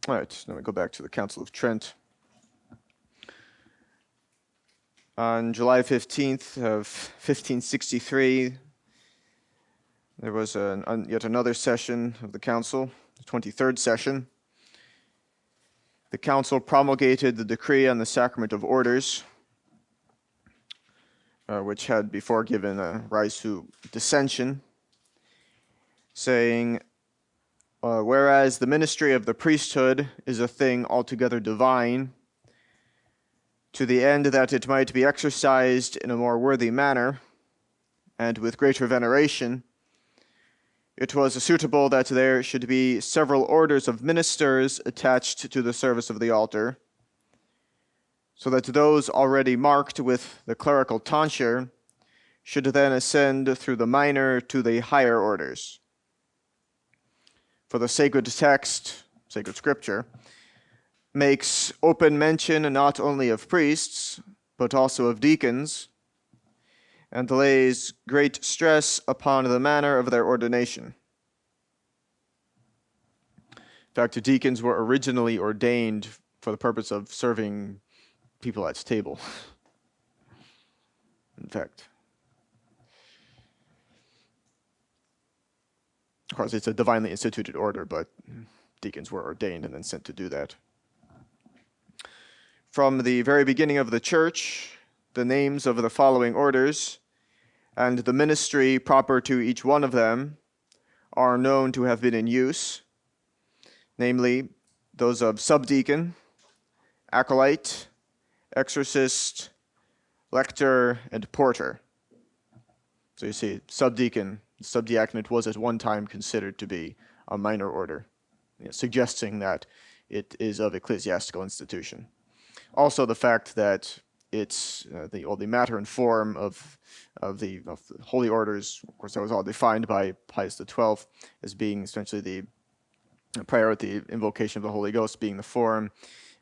All right, now we go back to the Council of Trent. On July 15th of 1563, there was yet another session of the council, the 23rd session. The council promulgated the decree on the Sacrament of Orders, which had before given rise to dissension, saying, whereas the ministry of the priesthood is a thing altogether divine, to the end that it might be exercised in a more worthy manner, and with greater veneration, it was suitable that there should be several orders of ministers attached to the service of the altar, so that those already marked with the clerical tonsure should then ascend through the minor to the higher orders. For the sacred text, sacred scripture, makes open mention not only of priests, but also of deacons, and lays great stress upon the manner of their ordination. In fact, the deacons were originally ordained for the purpose of serving people at table. In fact, of course, it's a divinely instituted order, but deacons were ordained and then sent to do that. From the very beginning of the church, the names of the following orders and the ministry proper to each one of them are known to have been in use, namely those of subdeacon, acolyte, exorcist, lector, and porter. So you see, subdiaconate was at one time considered to be a minor order, suggesting that it is of ecclesiastical institution. Also, the fact that it's the matter and form of the holy orders, of course, that was all defined by Pius XII as being essentially the prior to the invocation of the Holy Ghost being the form,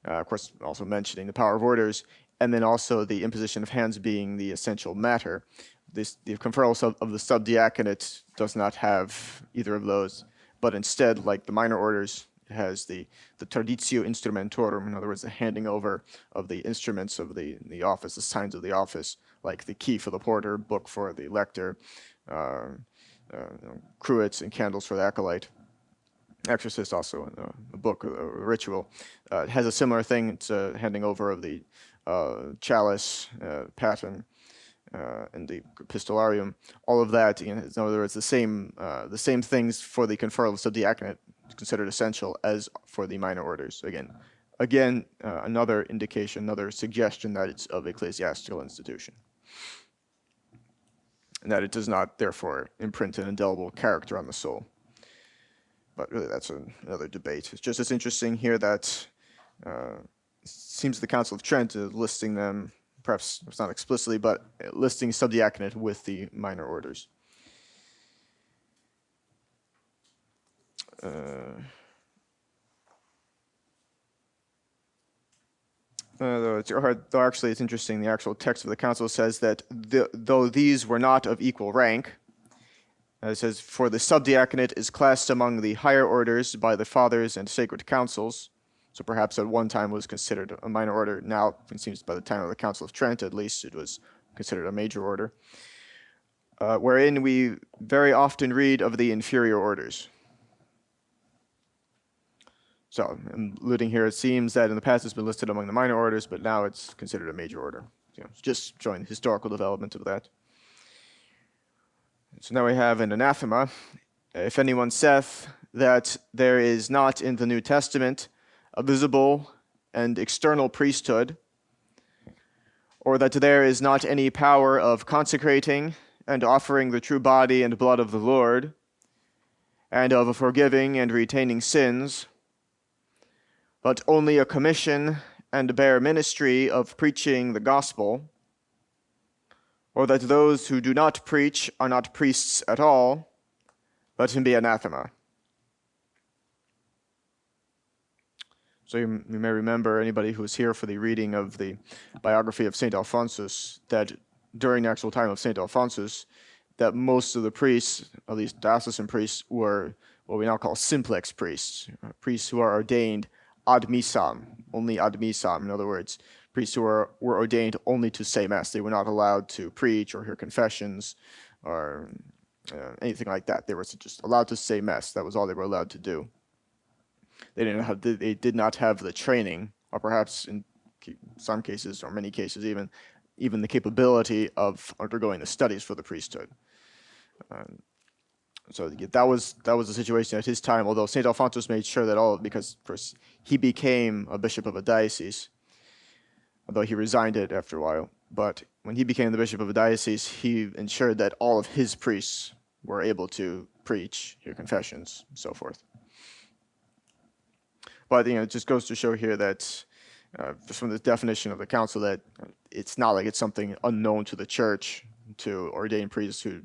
of course, also mentioning the power of orders, and then also the imposition of hands being the essential matter. The conferral of the subdiaconate does not have either of those, but instead, like the minor orders, it has the traditio instrumentorum, in other words, the handing over of the instruments of the office, the signs of the office, like the key for the porter, book for the lector, cruets and candles for the acolyte. Exorcist also, a book, a ritual. It has a similar thing. It's a handing over of the chalice, paten, and the epistolarium. All of that, in other words, the same things for the conferral of subdiaconate is considered essential as for the minor orders. Again, another indication, another suggestion that it's of ecclesiastical institution, and that it does not, therefore, imprint an indelible character on the soul. But really, that's another debate. It's just as interesting here that it seems the Council of Trent is listing them, perhaps it's not explicitly, but listing subdiaconate with the minor orders. Though actually it's interesting, the actual text of the council says that though these were not of equal rank, it says, for the subdiaconate is classed among the higher orders by the fathers and sacred councils. So perhaps at one time was considered a minor order. Now, it seems by the time of the Council of Trent, at least, it was considered a major order. Wherein we very often read of the inferior orders. So, alluding here, it seems that in the past it's been listed among the minor orders, but now it's considered a major order. Just showing the historical development of that. So now we have an anathema. If anyone saith that there is not in the New Testament a visible and external priesthood, or that there is not any power of consecrating and offering the true body and blood of the Lord, and of forgiving and retaining sins, but only a commission and bare ministry of preaching the gospel, or that those who do not preach are not priests at all, let him be anathema. So you may remember, anybody who was here for the reading of the biography of St. Alphonsus, that during the actual time of St. Alphonsus, that most of the priests, at least diocesan priests, were what we now call simplex priests, priests who are ordained ad missam, only ad missam. In other words, priests who were ordained only to say mass. They were not allowed to preach or hear confessions or anything like that. They were just allowed to say mass. That was all they were allowed to do. They did not have the training, or perhaps in some cases, or many cases even the capability of undergoing the studies for the priesthood. So that was the situation at his time. Although Saint Alphonsus made sure that because of course he became a bishop of a diocese, although he resigned it after a while. But when he became the bishop of a diocese, he ensured that all of his priests were able to preach, hear confessions, and so forth. But it just goes to show here that just from the definition of the council that it's not like it's something unknown to the church to ordain priests who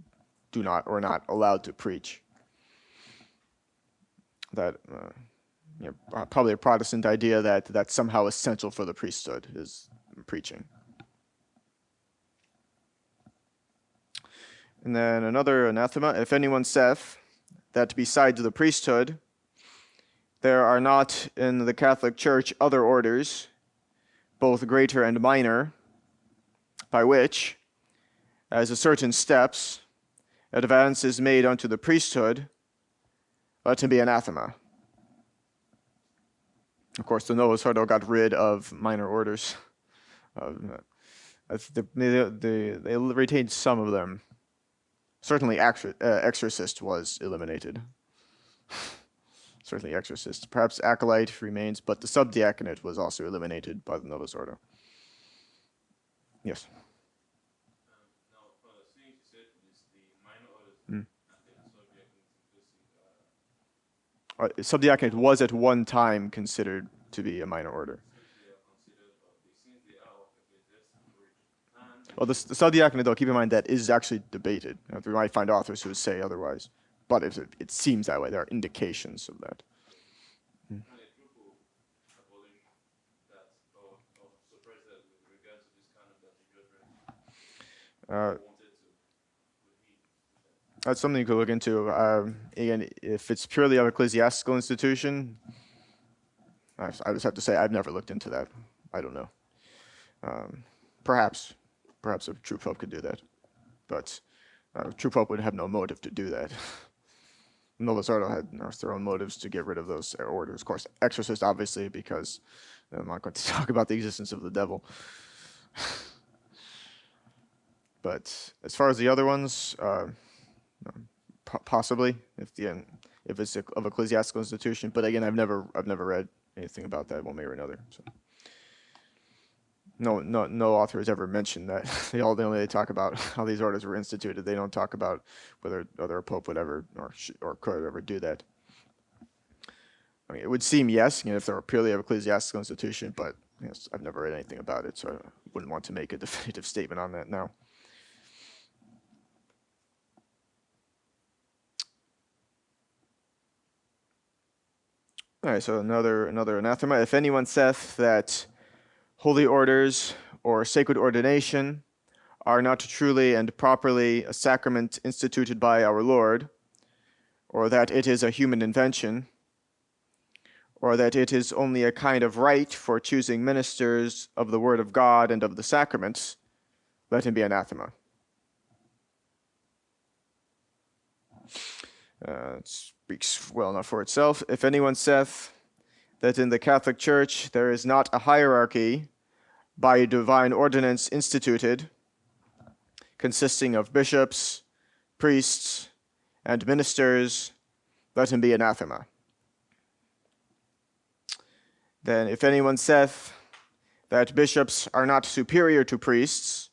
do not or are not allowed to preach. That probably a Protestant idea that that's somehow essential for the priesthood is preaching. And then another anathema: if anyone saith that besides the priesthood there are not in the Catholic Church other orders, both greater and minor, by which, as a certain steps, advance is made unto the priesthood, let him be anathema. Of course, the Novus Ordo got rid of minor orders. They retained some of them. Certainly, exorcist was eliminated. Certainly, exorcist. Perhaps acolyte remains, but the subdiaconate was also eliminated by the Novus Ordo. Yes. Subdiaconate was at one time considered to be a minor order. Well, the subdiaconate, though, keep in mind that is actually debated. We might find authors who would say otherwise, but it seems that way. There are indications of that. That's something you could look into. Again, if it's purely an ecclesiastical institution, I just have to say I've never looked into that. I don't know. Perhaps a true pope could do that, but a true pope would have no motive to do that. Novus Ordo had their own motives to get rid of those orders. Of course, exorcist, obviously, because I'm not going to talk about the existence of the devil. But as far as the other ones, possibly, if it's of ecclesiastical institution. But again, I've never read anything about that one way or another. So. No author has ever mentioned that. They only talk about how these orders were instituted. They don't talk about whether a pope would ever or could ever do that. I mean, it would seem yes, if they were purely an ecclesiastical institution, but yes, I've never read anything about it, so I wouldn't want to make a definitive statement on that now. All right, so another anathema: if anyone saith that holy orders or sacred ordination are not truly and properly a sacrament instituted by our Lord, or that it is a human invention, or that it is only a kind of rite for choosing ministers of the Word of God and of the sacraments, let him be anathema. It speaks well enough for itself. If anyone saith that in the Catholic Church there is not a hierarchy by a divine ordinance instituted, consisting of bishops, priests, and ministers, let him be anathema. Then if anyone saith that bishops are not superior to priests,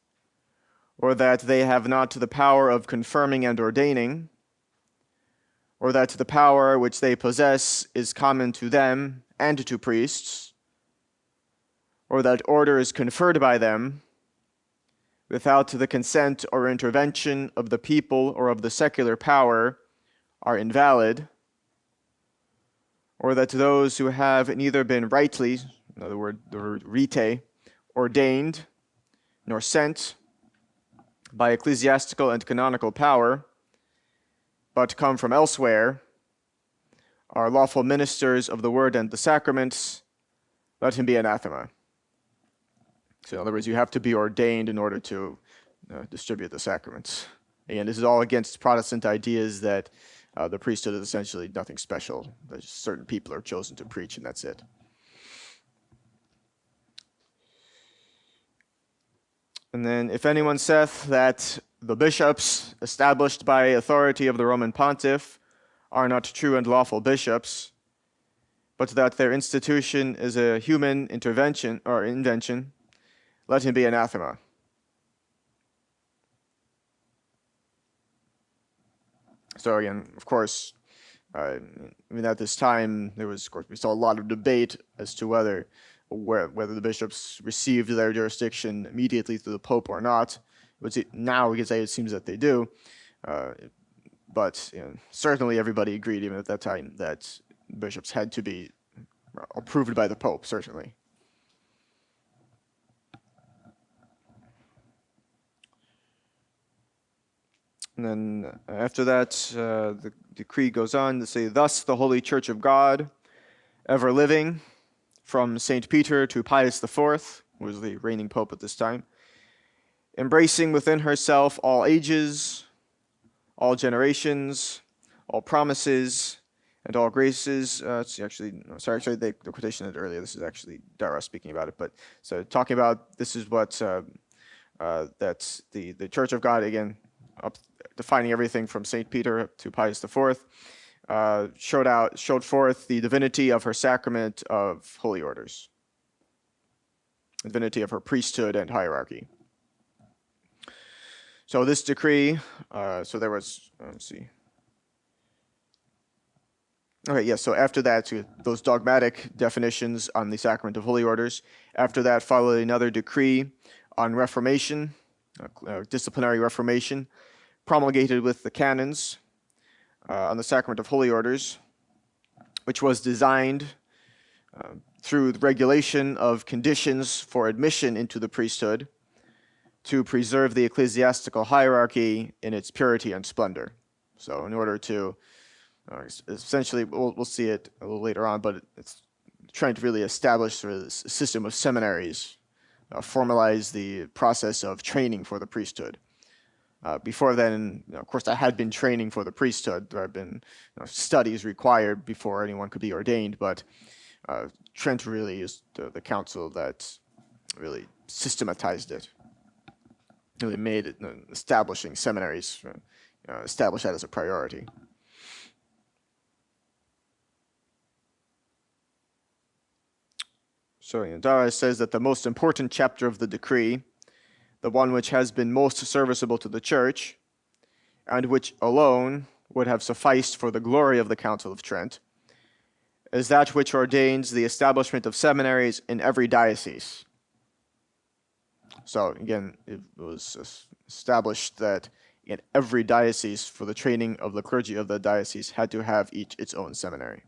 or that they have not the power of confirming and ordaining, or that the power which they possess is common to them and to priests, or that order is conferred by them without the consent or intervention of the people or of the secular power, are invalid, or that those who have neither been rightly, in other words, the word rite, ordained, nor sent by ecclesiastical and canonical power, but come from elsewhere, are lawful ministers of the word and the sacraments, let him be anathema. So in other words, you have to be ordained in order to distribute the sacraments. Again, this is all against Protestant ideas that the priesthood is essentially nothing special. There's certain people are chosen to preach, and that's it. And then, if anyone saith that the bishops established by authority of the Roman pontiff are not true and lawful bishops, but that their institution is a human intervention or invention, let him be anathema. So again, of course, at this time, we saw a lot of debate as to whether the bishops received their jurisdiction immediately through the Pope or not. Now we can say it seems that they do, but certainly everybody agreed, even at that time, that bishops had to be approved by the Pope, certainly. And then after that, the decree goes on to say, "Thus the Holy Church of God, ever living, from St. Peter to Pius IV," who was the reigning pope at this time, "embracing within herself all ages, all generations, all promises, and all graces." The quotation it earlier. This is actually Dara speaking about it. But so talking about this is what that's the Church of God, again, defining everything from St. Peter to Pius IV, showed forth the divinity of her sacrament of holy orders, the divinity of her priesthood and hierarchy. So this decree, there was, let's see. Okay, yes, so after that, those dogmatic definitions on the Sacrament of Holy Orders, after that followed another decree on Reformation, disciplinary Reformation, promulgated with the canons on the Sacrament of Holy Orders, which was designed through the regulation of conditions for admission into the priesthood to preserve the ecclesiastical hierarchy in its purity and splendor. So in order to, essentially, we'll see it a little later on, but it's trying to really establish sort of this system of seminaries, formalize the process of training for the priesthood. Before then, of course, I had been training for the priesthood. There had been studies required before anyone could be ordained, but Trent really is the council that really systematized it. Really made it, establishing seminaries, established that as a priority. So Dara says that the most important chapter of the decree, the one which has been most serviceable to the Church, and which alone would have sufficed for the glory of the Council of Trent, is that which ordains the establishment of seminaries in every diocese. So again, it was established that in every diocese, for the training of the clergy of the diocese, had to have each its own seminary.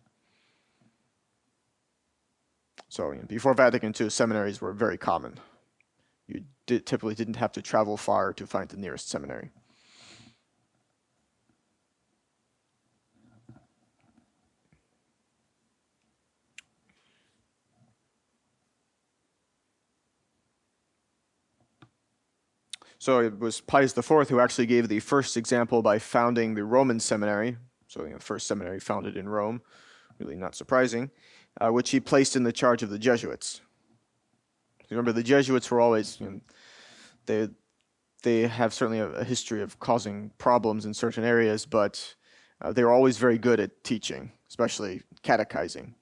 So before Vatican II, seminaries were very common. You typically didn't have to travel far to find the nearest seminary. So it was Pius IV who actually gave the first example by founding the Roman seminary. So the first seminary founded in Rome, really not surprising, which he placed in the charge of the Jesuits. Remember, the Jesuits were always, they have certainly a history of causing problems in certain areas, but they were always very good at teaching, especially catechizing.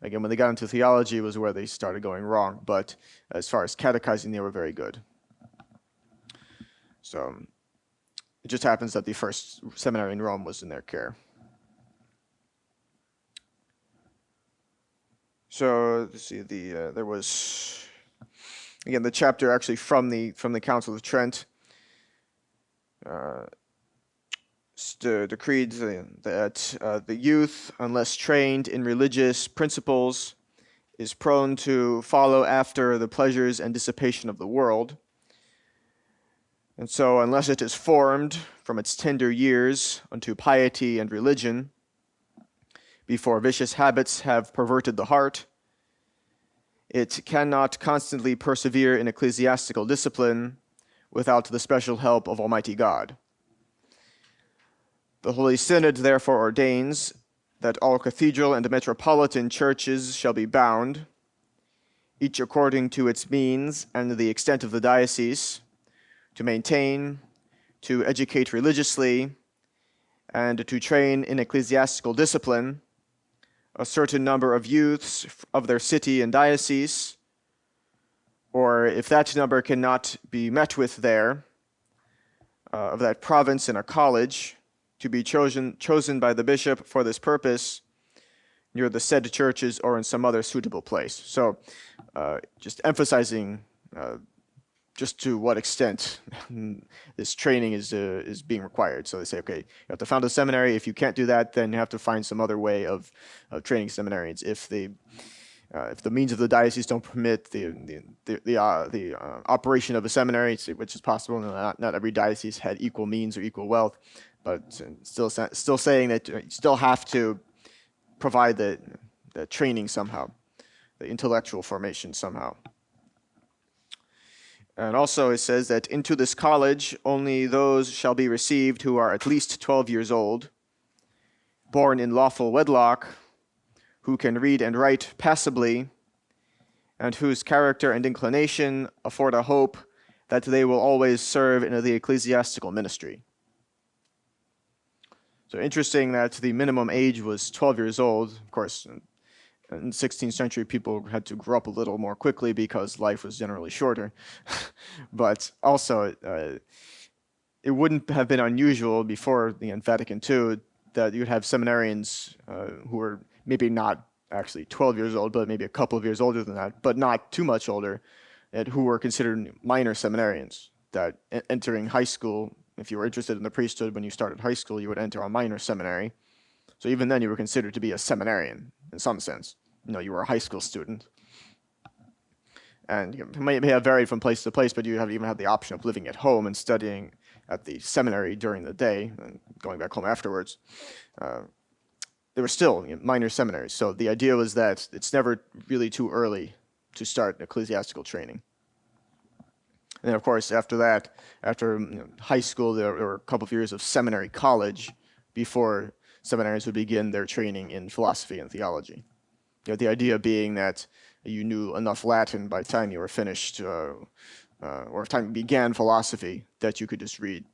Again, when they got into theology was where they started going wrong, but as far as catechizing, they were very good. So it just happens that the first seminary in Rome was in their care. So let's see, there was, again, the chapter actually from the Council of Trent decreed that the youth, unless trained in religious principles, is prone to follow after the pleasures and dissipation of the world. And so, unless it is formed from its tender years unto piety and religion, before vicious habits have perverted the heart, it cannot constantly persevere in ecclesiastical discipline without the special help of Almighty God. The Holy Synod therefore ordains that all cathedral and metropolitan churches shall be bound, each according to its means and the extent of the diocese, to maintain, to educate religiously, and to train in ecclesiastical discipline a certain number of youths of their city and diocese, or if that number cannot be met with there, of that province in a college, to be chosen by the bishop for this purpose near the said churches or in some other suitable place. So just emphasizing just to what extent this training is being required. So they say, okay, you have to found a seminary. If you can't do that, then you have to find some other way of training seminarians. If the means of the diocese don't permit the operation of a seminary, which is possible, not every diocese had equal means or equal wealth, but still saying that you still have to provide the training somehow, the intellectual formation somehow. And also it says that into this college only those shall be received who are at least 12 years old, born in lawful wedlock, who can read and write passably, and whose character and inclination afford a hope that they will always serve in the ecclesiastical ministry. So interesting that the minimum age was 12 years old. Of course, in the 16th century, people had to grow up a little more quickly because life was generally shorter. But also, it wouldn't have been unusual before Vatican II that you'd have seminarians who were maybe not actually 12 years old, but maybe a couple of years older than that, but not too much older, and who were considered minor seminarians, that entering high school, if you were interested in the priesthood when you started high school, you would enter a minor seminary. So even then you were considered to be a seminarian in some sense. You were a high school student. And it may have varied from place to place, but you even had the option of living at home and studying at the seminary during the day and going back home afterwards. There were still minor seminaries. So the idea was that it's never really too early to start ecclesiastical training. And then, of course, after that, after high school, there were a couple of years of seminary college before seminaries would begin their training in philosophy and theology. The idea being that you knew enough Latin by the time you were finished, or by the time you began philosophy, that you could just read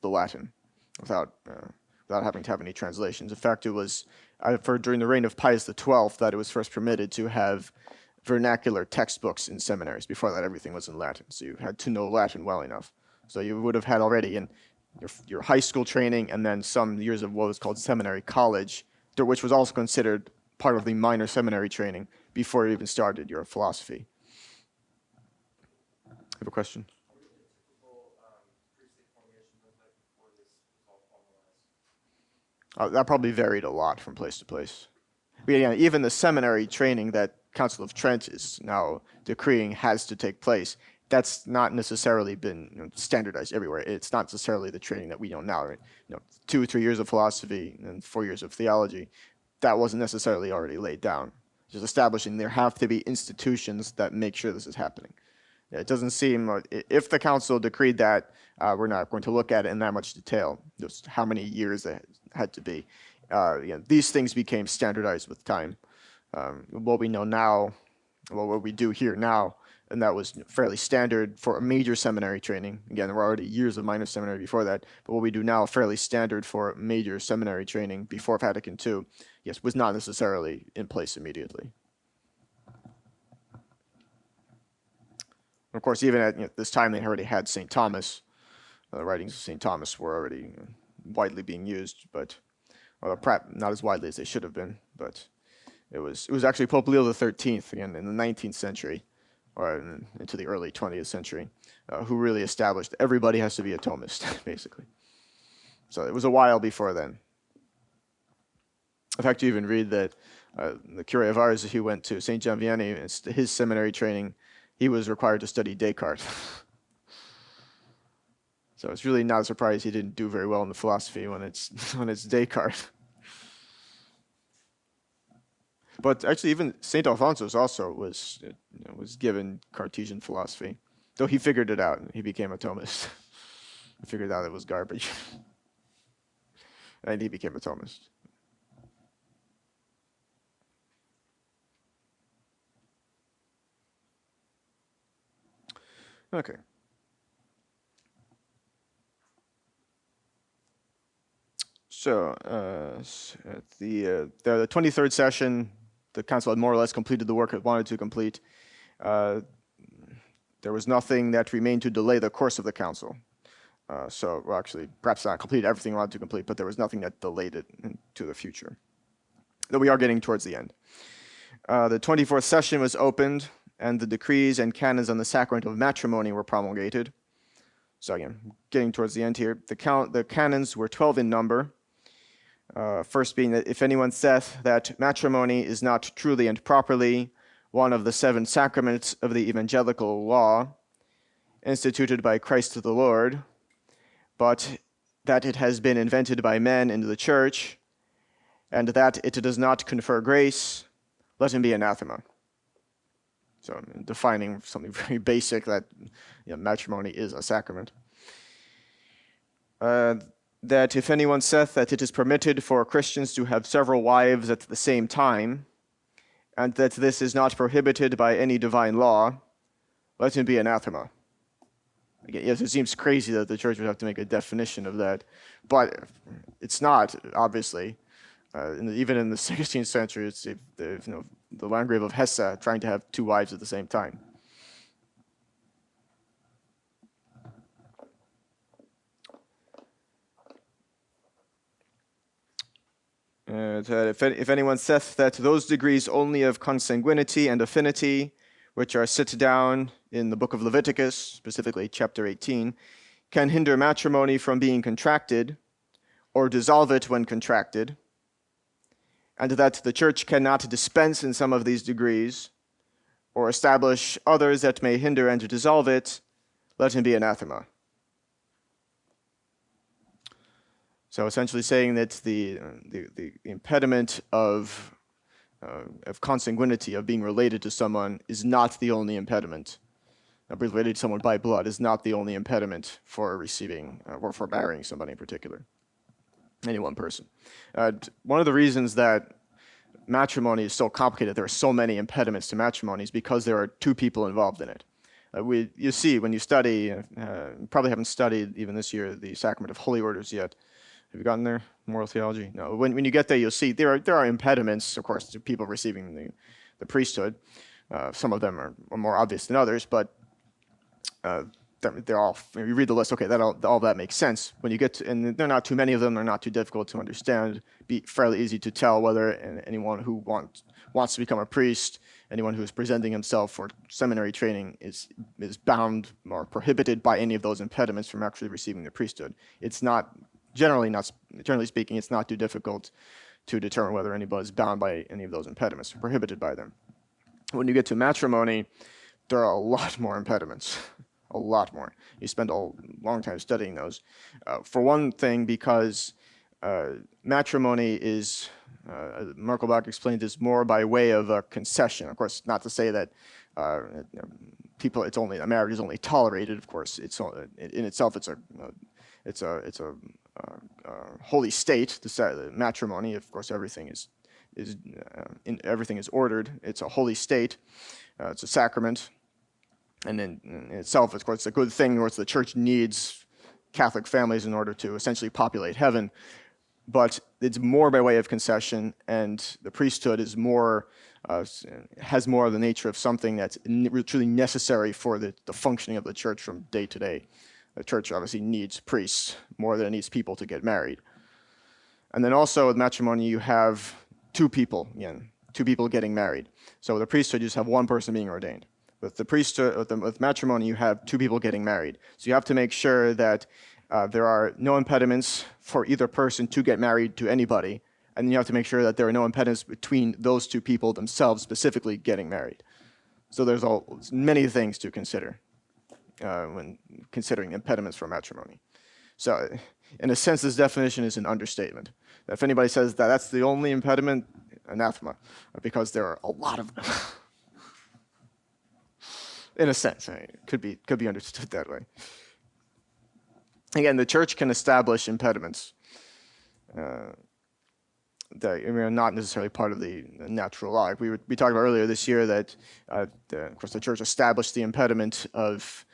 the Latin without having to have any translations. In fact, it was during the reign of Pius XII that it was first permitted to have vernacular textbooks in seminaries. Before that, everything was in Latin, so you had to know Latin well enough. So you would have had already in your high school training and then some years of what was called seminary college, which was also considered part of the minor seminary training before you even started your philosophy. I have a question. That probably varied a lot from place to place. But yeah, even the seminary training that Council of Trent is now decreeing has to take place, that's not necessarily been standardized everywhere. It's not necessarily the training that we know now. Right? 2 or 3 years of philosophy and 4 years of theology, that wasn't necessarily already laid down. Just establishing there have to be institutions that make sure this is happening. It doesn't seem, if the council decreed that, we're not going to look at it in that much detail, just how many years it had to be. These things became standardized with time. What we know now, what we do here now, and that was fairly standard for a major seminary training. Again, there were already years of minor seminary before that, but what we do now, fairly standard for major seminary training before Vatican II, yes, was not necessarily in place immediately. Of course, even at this time, they already had St. Thomas. The writings of St. Thomas were already widely being used, but perhaps not as widely as they should have been. But it was actually Pope Leo XIII, again, in the 19th century, or into the early 20th century, who really established everybody has to be a Thomist, basically. So it was a while before then. In fact, you even read that the curé of ours, he went to St. John Vianney, his seminary training, he was required to study Descartes. So it's really not a surprise he didn't do very well in the philosophy when it's Descartes. But actually, even Saint Alphonsus also was given Cartesian philosophy, though he figured it out. He became a Thomist. He figured out it was garbage, and he became a Thomist. Okay. So at the 23rd session, the council had more or less completed the work it wanted to complete. There was nothing that remained to delay the course of the council. Well, actually, perhaps not completed everything it wanted to complete, but there was nothing that delayed it into the future. Though we are getting towards the end. The 24th session was opened, and the decrees and canons on the Sacrament of Matrimony were promulgated. So again, getting towards the end here. The canons were 12 in number. First being that if anyone saith that matrimony is not truly and properly one of the 7 sacraments of the evangelical law, instituted by Christ the Lord, but that it has been invented by men in the church, and that it does not confer grace, let him be anathema. So I'm defining something very basic, that matrimony is a sacrament. That if anyone saith that it is permitted for Christians to have several wives at the same time, and that this is not prohibited by any divine law, let him be anathema. Again, yes, it seems crazy that the church would have to make a definition of that, but it's not, obviously. Even in the 16th century, it's the Landgrave of Hesse trying to have 2 wives at the same time. If anyone saith that those degrees only of consanguinity and affinity, which are set down in the book of Leviticus, specifically chapter 18, can hinder matrimony from being contracted, or dissolve it when contracted, and that the church cannot dispense in some of these degrees, or establish others that may hinder and dissolve it, let him be anathema. So essentially saying that the impediment of consanguinity, of being related to someone, is not the only impediment. Being related to someone by blood is not the only impediment for receiving or for marrying somebody in particular, any one person. One of the reasons that matrimony is so complicated, there are so many impediments to matrimony, is because there are 2 people involved in it. You see, when you study, you probably haven't studied even this year the Sacrament of Holy Orders yet. Have you gotten there? Moral theology? No. When you get there, you'll see there are impediments, of course, to people receiving the priesthood. Some of them are more obvious than others, but they're all. You read the list. Okay, all that makes sense. When you get to, and there are not too many of them. They're not too difficult to understand. Be fairly easy to tell whether anyone who wants to become a priest, anyone who is presenting himself for seminary training, is bound or prohibited by any of those impediments from actually receiving the priesthood. It's not. Generally speaking, it's not too difficult to determine whether anybody is bound by any of those impediments or prohibited by them. When you get to matrimony, there are a lot more impediments, a lot more. You spend a long time studying those. For one thing, because matrimony is, Merkelbach explained this, more by way of a concession. Of course, not to say that a marriage is only tolerated. Of course, in itself it's a holy state. The matrimony, of course, everything is ordered. It's a holy state. It's a sacrament, and in itself, of course, it's a good thing. Of course, the church needs Catholic families in order to essentially populate heaven. But it's more by way of concession, and the priesthood is has more of the nature of something that's truly necessary for the functioning of the church from day to day. The church obviously needs priests more than it needs people to get married. And then also with matrimony, you have 2 people getting married. So with the priesthood, you just have 1 person being ordained. With the priesthood, with matrimony, you have 2 people getting married. So you have to make sure that there are no impediments for either person to get married to anybody, and then you have to make sure that there are no impediments between those 2 people themselves specifically getting married. So there's many things to consider when considering impediments for matrimony. So in a sense, this definition is an understatement. If anybody says that that's the only impediment, anathema, because there are a lot of them. In a sense, it could be understood that way. Again, the church can establish impediments that are not necessarily part of the natural law. We talked about earlier this year that, of course, the church established the impediment of,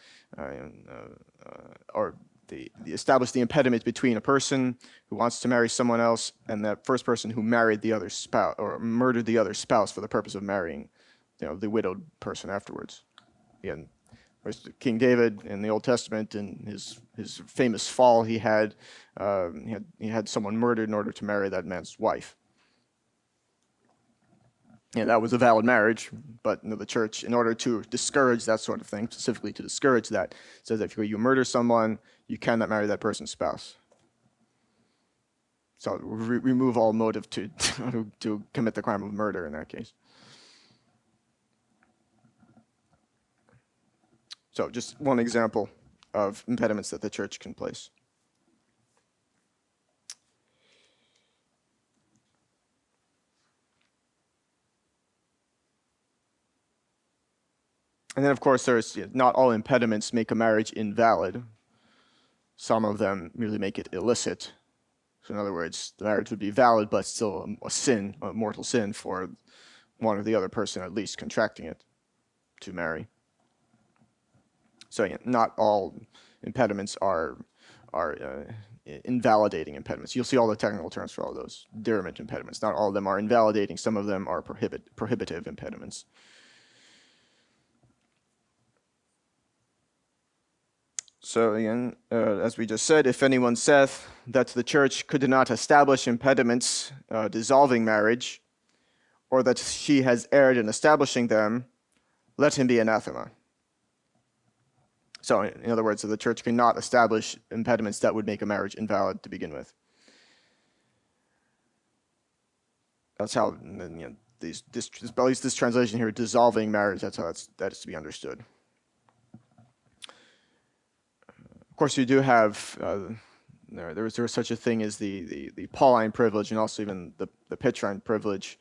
established the impediment between a person who wants to marry someone else and that first person who married the other spouse or murdered the other spouse for the purpose of marrying, the widowed person afterwards. Again, King David in the Old Testament, in his famous fall, he had someone murdered in order to marry that man's wife. And that was a valid marriage, but the church, in order to discourage that sort of thing, specifically to discourage that, says that if you murder someone, you cannot marry that person's spouse. So remove all motive to commit the crime of murder in that case. So just one example of impediments that the church can place. And then, of course, there's not all impediments make a marriage invalid. Some of them merely make it illicit. So in other words, the marriage would be valid, but still a sin, a mortal sin for one or the other person at least contracting it to marry. So again, not all impediments are invalidating impediments. You'll see all the technical terms for all those. Diriment impediments. Not all of them are invalidating. Some of them are prohibitive impediments. So again, as we just said, if anyone saith that the church could not establish impediments dissolving marriage, or that she has erred in establishing them, let him be anathema. So in other words, the church cannot establish impediments that would make a marriage invalid to begin with. That's how, at least this translation here, dissolving marriage, that's how that is to be understood. Of course, you do have, there was such a thing as the Pauline privilege and also even the Petrine privilege,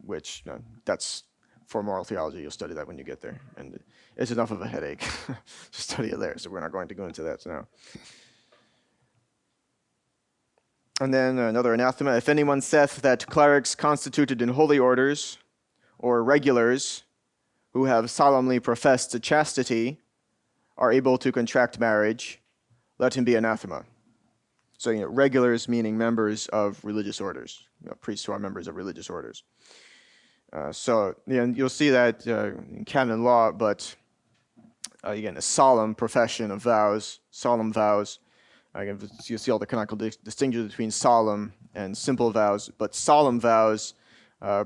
which that's for moral theology. You'll study that when you get there. And it's enough of a headache to study it there, so we're not going to go into that now. And then another anathema, if anyone saith that clerics constituted in holy orders or regulars who have solemnly professed chastity are able to contract marriage, let him be anathema. So regulars meaning members of religious orders, priests who are members of religious orders. So you'll see that in canon law, but again, a solemn profession of vows, solemn vows. Again, you see all the canonical distinctions between solemn and simple vows, but solemn vows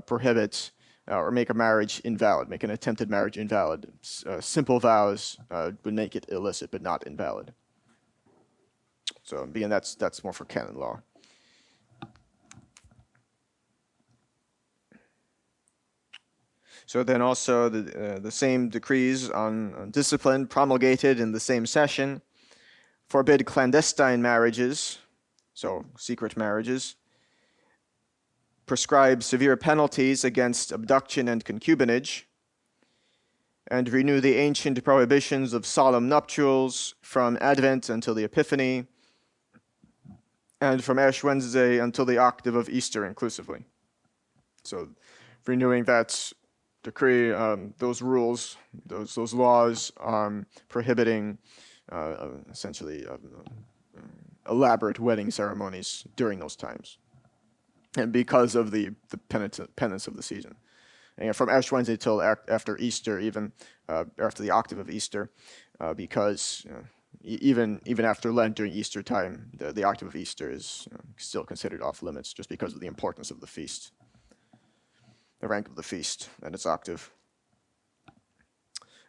prohibit or make a marriage invalid, make an attempted marriage invalid. Simple vows would make it illicit, but not invalid. So again, that's more for canon law. So then also the same decrees on discipline promulgated in the same session forbid clandestine marriages, so secret marriages, prescribe severe penalties against abduction and concubinage, and renew the ancient prohibitions of solemn nuptials from Advent until the Epiphany, and from Ash Wednesday until the octave of Easter inclusively. So renewing that decree, those rules, those laws prohibiting essentially elaborate wedding ceremonies during those times, and because of the penance of the season. And from Ash Wednesday till after Easter, even after the octave of Easter, because even after Lent during Easter time, the octave of Easter is still considered off limits just because of the importance of the feast, the rank of the feast and its octave.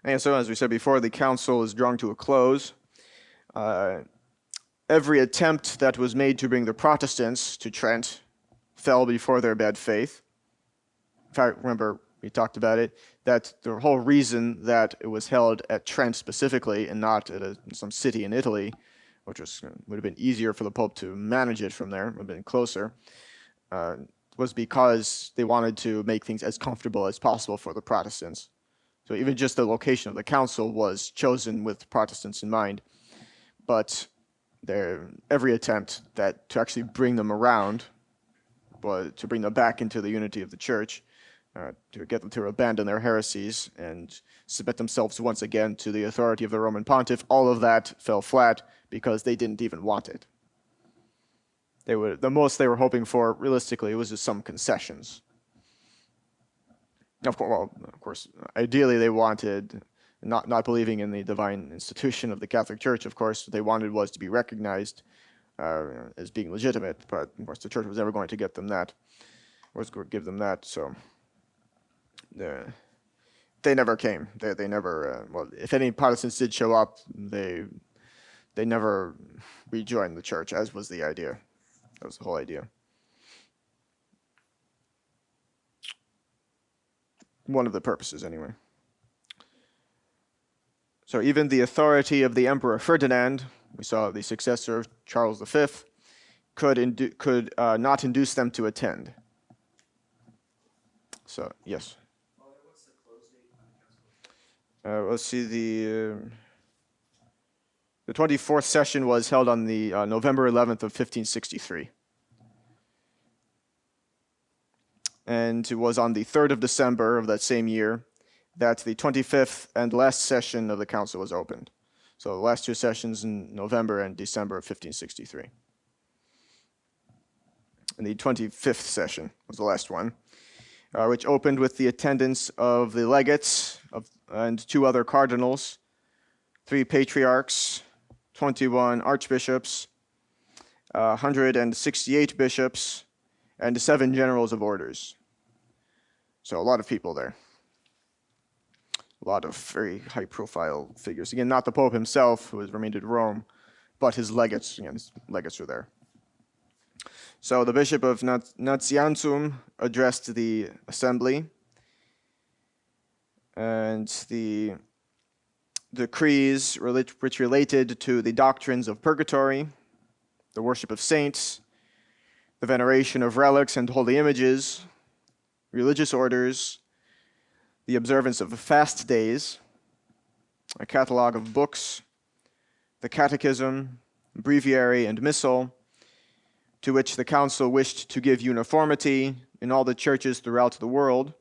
And so, as we said before, the council is drawn to a close. Every attempt that was made to bring the Protestants to Trent fell before their bad faith. In fact, remember, we talked about it, that the whole reason that it was held at Trent specifically and not at some city in Italy, which would have been easier for the Pope to manage it from there, would have been closer. was because they wanted to make things as comfortable as possible for the Protestants. So even just the location of the council was chosen with Protestants in mind. But every attempt to actually bring them around, to bring them back into the unity of the church, to get them to abandon their heresies and submit themselves once again to the authority of the Roman pontiff, all of that fell flat because they didn't even want it. The most they were hoping for, realistically, was just some concessions. Of course, ideally they wanted, not believing in the divine institution of the Catholic Church, of course, what they wanted was to be recognized as being legitimate, but of course the Church was never going to give them that, so they never came. They never, if any Protestants did show up, they never rejoined the Church, as was the idea. That was the whole idea. One of the purposes, anyway. So even the authority of the Emperor Ferdinand, we saw the successor of Charles V, could not induce them to attend. So, yes. What's the close date on the council? Let's see, the 24th session was held on the November 11th of 1563. And it was on the 3rd of December of that same year that the 25th and last session of the council was opened. So the last two sessions in November and December of 1563. And the 25th session was the last one, which opened with the attendance of the legates and 2 other cardinals, 3 patriarchs, 21 archbishops, 168 bishops, and 7 generals of orders. So a lot of people there. A lot of very high-profile figures. Again, not the Pope himself, who has remained in Rome, but his legates. Again, his legates are there. So the Bishop of Nazianzum addressed the assembly, and the decrees which related to the doctrines of purgatory, the worship of saints, the veneration of relics and holy images, religious orders, the observance of fast days, a catalogue of books, the catechism, breviary, and missal, to which the council wished to give uniformity in all the churches throughout the world.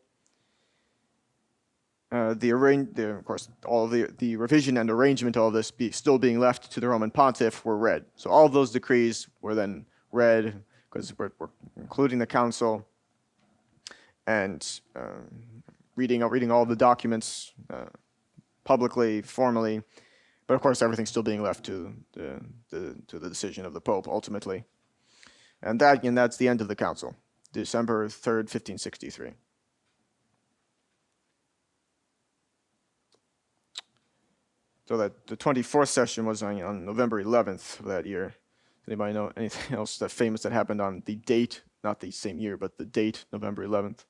Of course, all of the revision and arrangement of all this still being left to the Roman pontiff were read. So all of those decrees were then read, because we're including the council, and reading all the documents publicly, formally, but of course everything's still being left to the decision of the Pope ultimately. And that's the end of the council, December 3rd, 1563. So that the 24th session was on November 11th of that year. Does anybody know anything else that famous that happened on the date, not the same year, but the date, November 11th?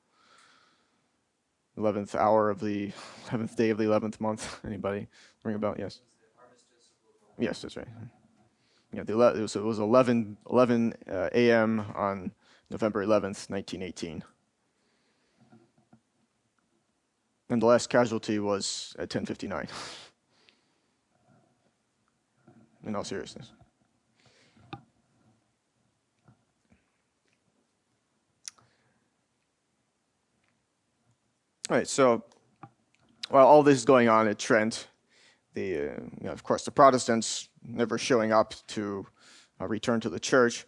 11th hour of the 11th day of the 11th month. Anybody ring about? Yes. Yes, that's right. Yeah, it was 11 a.m. on November 11th, 1918. And the last casualty was at 10:59. In all seriousness. All right, so while all this is going on at Trent, of course, the Protestants never showing up to return to the church.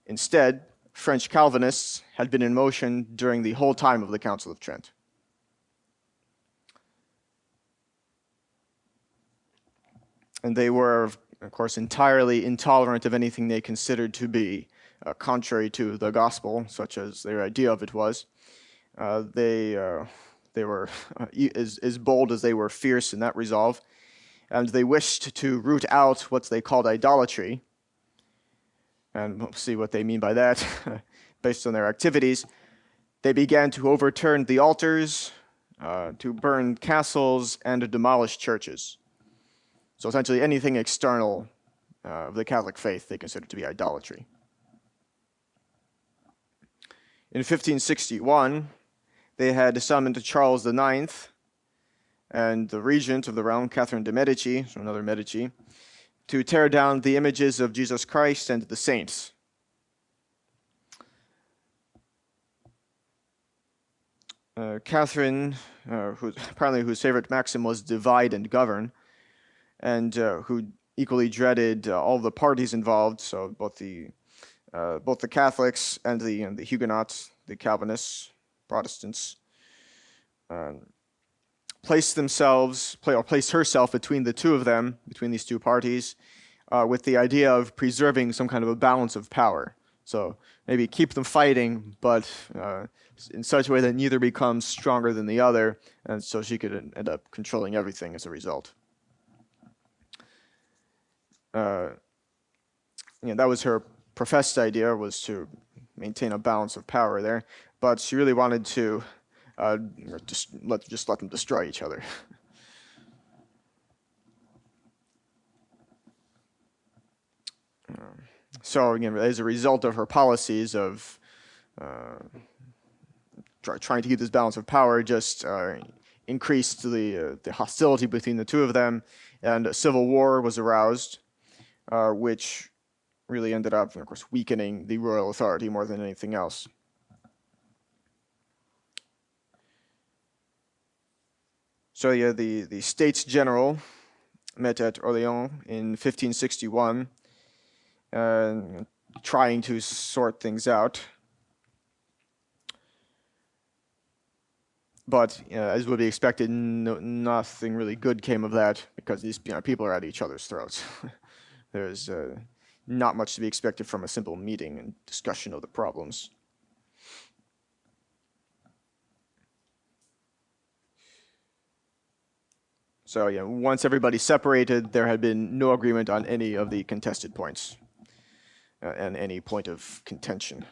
Instead, French Calvinists had been in motion during the whole time of the Council of Trent. And they were, of course, entirely intolerant of anything they considered to be contrary to the gospel, such as their idea of it was. They were as bold as they were fierce in that resolve, and they wished to root out what they called idolatry. And we'll see what they mean by that. Based on their activities, they began to overturn the altars, to burn castles, and to demolish churches. So essentially anything external of the Catholic faith they considered to be idolatry. In 1561, they had summoned Charles IX and the regent of the realm, Catherine de' Medici, so another Medici, to tear down the images of Jesus Christ and the saints. Catherine, whose favorite maxim was divide and govern, and who equally dreaded all the parties involved, so both the Catholics and the Huguenots, the Calvinists, Protestants, placed herself between the two of them, between these two parties, with the idea of preserving some kind of a balance of power. So maybe keep them fighting, but in such a way that neither becomes stronger than the other, and so she could end up controlling everything as a result. That was her professed idea, was to maintain a balance of power there, but she really wanted to just let them destroy each other. So again, as a result of her policies of trying to keep this balance of power, just increased the hostility between the two of them, and a civil war was aroused, which really ended up, of course, weakening the royal authority more than anything else. So yeah, the States General met at Orléans in 1561, trying to sort things out. But as would be expected, nothing really good came of that, because these people are at each other's throats. There's not much to be expected from a simple meeting and discussion of the problems. So yeah, once everybody separated, there had been no agreement on any of the contested points and any point of contention.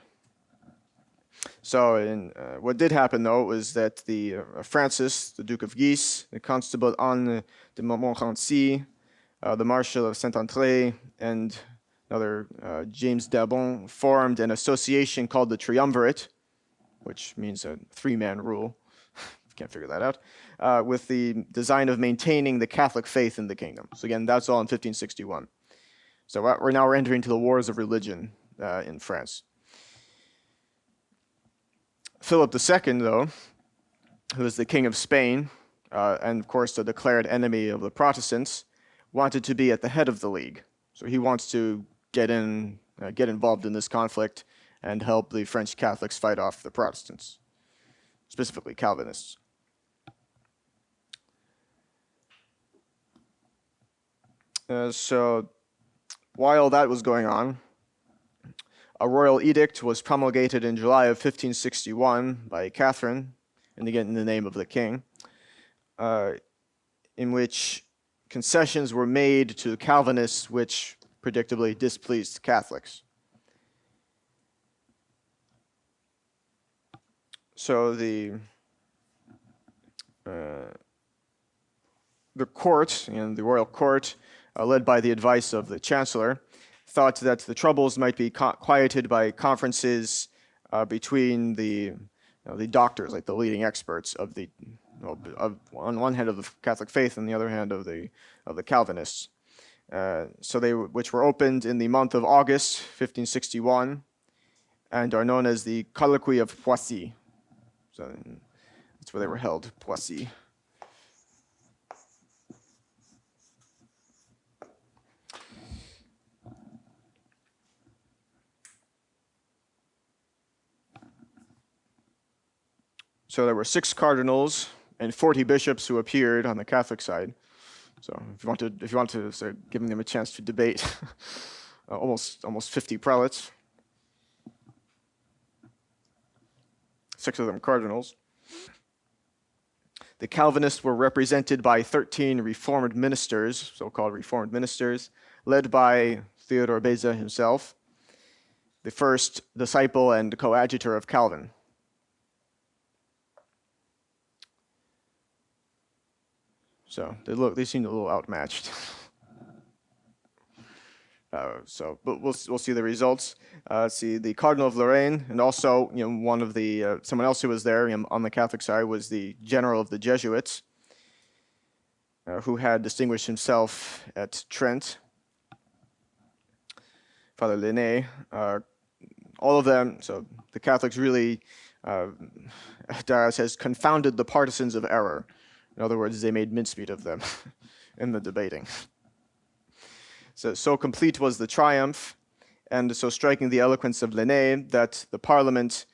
So what did happen, though, was that the Francis, the Duke of Guise, the Constable Anne de Montmorency, the Marshal of Saint-André, and another James d'Abon formed an association called the Triumvirate, which means a three-man rule. Can't figure that out, with the design of maintaining the Catholic faith in the kingdom. So again, that's all in 1561. So we're entering into the wars of religion in France. Philip II, though, who was the king of Spain, and of course the declared enemy of the Protestants, wanted to be at the head of the league. So he wants to get involved in this conflict and help the French Catholics fight off the Protestants, specifically Calvinists. So while that was going on, a royal edict was promulgated in July of 1561 by Catherine, and again in the name of the king, in which concessions were made to Calvinists which predictably displeased Catholics. So the court, the royal court, led by the advice of the chancellor, thought that the troubles might be quieted by conferences between the doctors, like the leading experts of on one hand of the Catholic faith and the other hand of the Calvinists. Which were opened in the month of August 1561, and are known as the Colloquy of Poissy. So that's where they were held, Poissy. So there were 6 cardinals and 40 bishops who appeared on the Catholic side. So if you want to start giving them a chance to debate, almost 50 prelates, 6 of them cardinals. The Calvinists were represented by 13 Reformed ministers, so-called Reformed ministers, led by Theodore Beza himself, the first disciple and coadjutor of Calvin. So they seemed a little outmatched. But we'll see the results. See, the Cardinal of Lorraine, and also one of the someone else who was there on the Catholic side was the general of the Jesuits, who had distinguished himself at Trent, Father Linné. All of them. So the Catholics really, Darius has confounded the partisans of error. In other words, they made mincemeat of them in the debating. So complete was the triumph, and so striking the eloquence of Linné, that the Parliament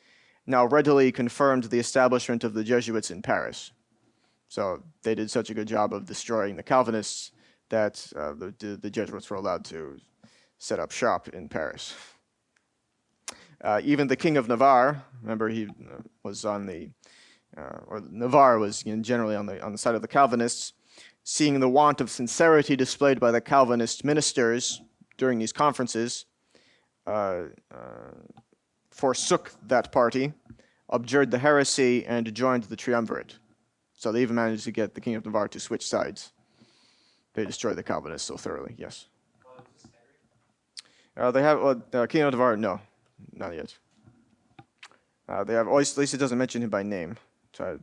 now readily confirmed the establishment of the Jesuits in Paris. So they did such a good job of destroying the Calvinists that the Jesuits were allowed to set up shop in Paris. Even the King of Navarre, remember he was on the, or Navarre was generally on the side of the Calvinists, seeing the want of sincerity displayed by the Calvinist ministers during these conferences, forsook that party, abjured the heresy, and joined the triumvirate. So they even managed to get the King of Navarre to switch sides. They destroyed the Calvinists so thoroughly, yes. They have, King of Navarre, no, not yet. They have, at least it doesn't mention him by name. So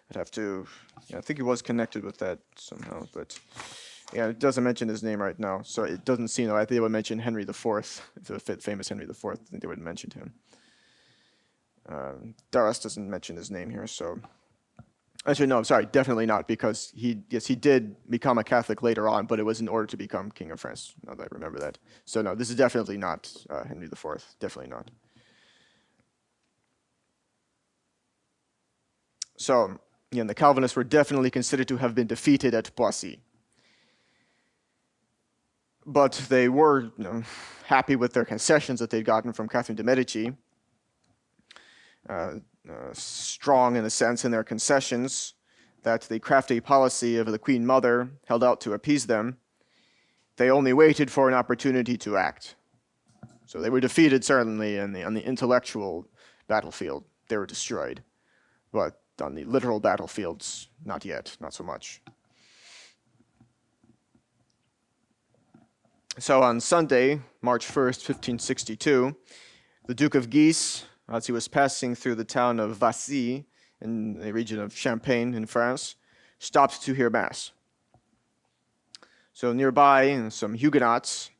I'd have to, I think he was connected with that somehow, but yeah, it doesn't mention his name right now. So it doesn't seem, I think they would mention Henry IV, the famous Henry IV, I think they would mention him. Darius doesn't mention his name here, so. Actually, no, I'm sorry, definitely not, because he did become a Catholic later on, but it was in order to become King of France, now that I remember that. So no, this is definitely not Henry IV, definitely not. So, the Calvinists were definitely considered to have been defeated at Poissy. But they were happy with their concessions that they'd gotten from Catherine de' Medici. Strong in a sense in their concessions, that the crafty policy of the Queen Mother held out to appease them. They only waited for an opportunity to act. So they were defeated certainly on the intellectual battlefield. They were destroyed. But on the literal battlefields, not yet, not so much. So on Sunday, March 1st, 1562, the Duke of Guise, as he was passing through the town of Vassy in the region of Champagne in France, stopped to hear Mass. So nearby, some Huguenots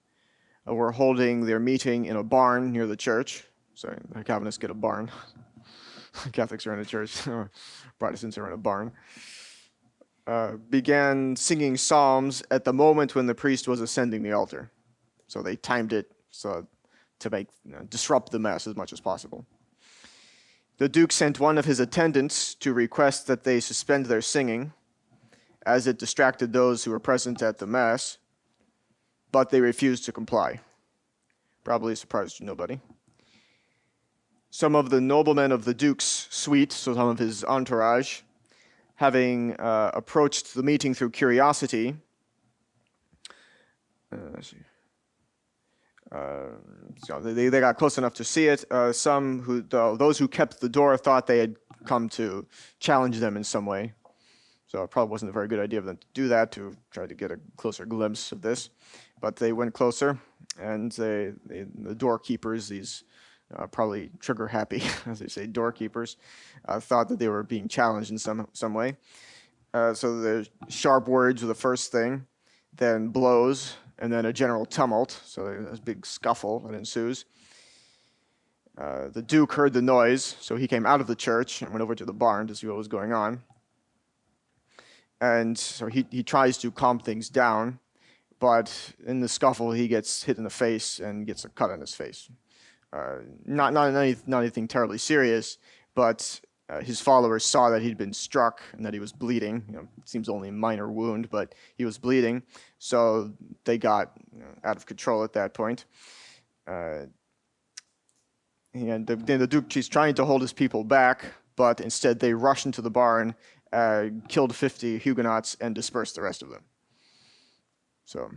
were holding their meeting in a barn near the church. Sorry, the Calvinists get a barn. Catholics are in a church. Protestants are in a barn. Began singing psalms at the moment when the priest was ascending the altar. So they timed it so to make disrupt the Mass as much as possible. The Duke sent one of his attendants to request that they suspend their singing, as it distracted those who were present at the Mass, but they refused to comply. Probably surprised nobody. Some of the noblemen of the Duke's suite, so some of his entourage, having approached the meeting through curiosity, so they got close enough to see it. Those who kept the door thought they had come to challenge them in some way. So it probably wasn't a very good idea of them to do that, to try to get a closer glimpse of this. But they went closer, and the doorkeepers, these probably trigger happy, as they say, doorkeepers, thought that they were being challenged in some way. So the sharp words were the first thing, then blows, and then a general tumult, so there's a big scuffle that ensues. The Duke heard the noise, so he came out of the church and went over to the barn to see what was going on. And so he tries to calm things down, but in the scuffle he gets hit in the face and gets a cut on his face. Not anything terribly serious, but his followers saw that he'd been struck and that he was bleeding. It seems only a minor wound, but he was bleeding. So they got out of control at that point. And then the Duke, he's trying to hold his people back, but instead they rushed into the barn, killed 50 Huguenots, and dispersed the rest of them. So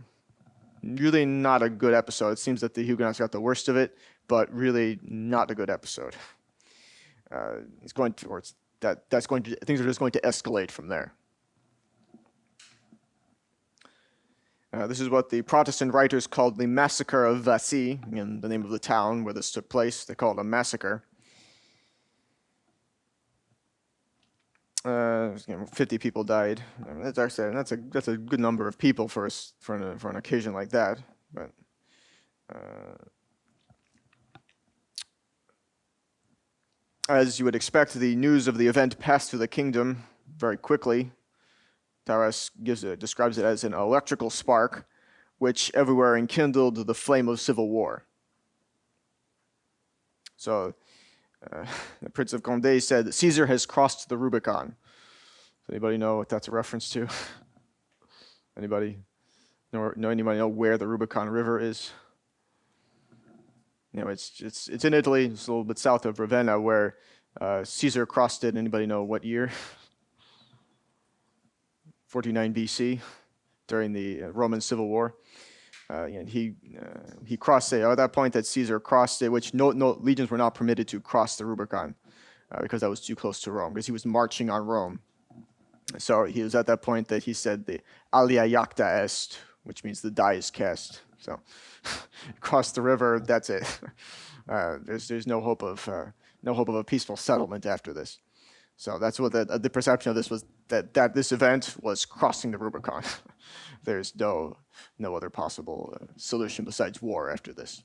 really not a good episode. It seems that the Huguenots got the worst of it, but really not a good episode. Things are just going to escalate from there. This is what the Protestant writers called the Massacre of Vassy, in the name of the town where this took place. They call it a massacre. 50 people died. I mean, that's a good number of people for an occasion like that. But as you would expect, the news of the event passed through the kingdom very quickly. Taras describes it as an electrical spark, which everywhere enkindled the flame of civil war. So, the Prince of Condé said, "Caesar has crossed the Rubicon." Does anybody know what that's a reference to? Anybody know where the Rubicon River is? It's in Italy. It's a little bit south of Ravenna, where Caesar crossed it. Anybody know what year? 49 BC, during the Roman Civil War. And he crossed it. At that point that Caesar crossed it, which no legions were not permitted to cross the Rubicon because that was too close to Rome, because he was marching on Rome. So he was at that point that he said the alia iacta est, which means the die is cast. So cross the river, that's it. There's no hope of a peaceful settlement after this. So that's what the perception of this was, that this event was crossing the Rubicon. There's no other possible solution besides war after this.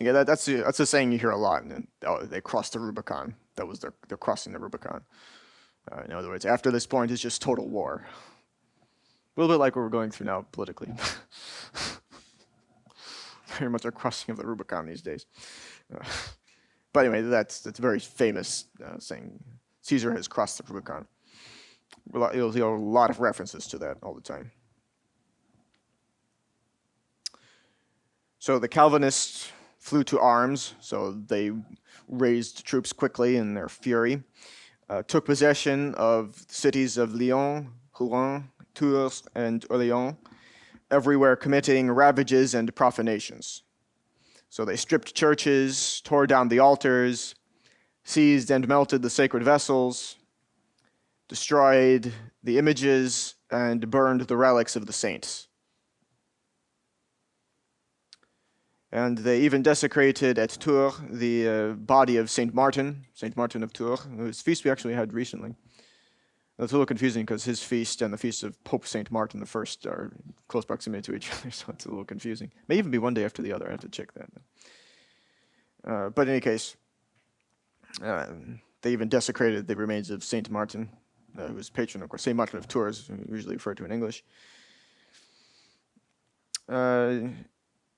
Yeah, that's a saying you hear a lot. And they crossed the Rubicon. That was they're crossing the Rubicon. In other words, after this point, it's just total war. A little bit like what we're going through now politically. Very much a crossing of the Rubicon these days. But anyway, that's a very famous saying. Caesar has crossed the Rubicon. You'll see a lot of references to that all the time. So the Calvinists flew to arms, so they raised troops quickly in their fury, took possession of the cities of Lyon, Rouen, Tours, and Orléans, everywhere committing ravages and profanations. So they stripped churches, tore down the altars, seized and melted the sacred vessels, destroyed the images, and burned the relics of the saints. And they even desecrated at Tours the body of Saint Martin of Tours, whose feast we actually had recently. It's a little confusing because his feast and the feast of Pope Saint Martin I are in close proximity to each other, so it's a little confusing. May even be one day after the other. I have to check that. But in any case, they even desecrated the remains of Saint Martin, who was patron, of course, Saint Martin of Tours, usually referred to in English.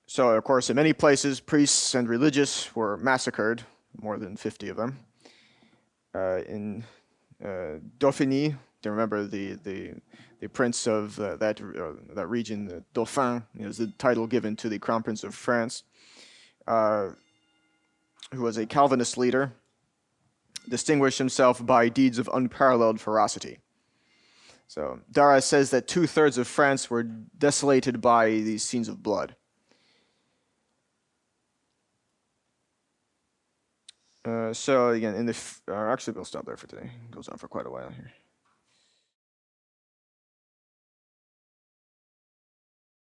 So, of course, in many places, priests and religious were massacred, more than 50 of them. In Dauphiny, do you remember the prince of that region, the Dauphin, is the title given to the Crown Prince of France, who was a Calvinist leader, distinguished himself by deeds of unparalleled ferocity. So Darras says that 2/3 of France were desolated by these scenes of blood. So again, actually we'll stop there for today. It goes on for quite a while here.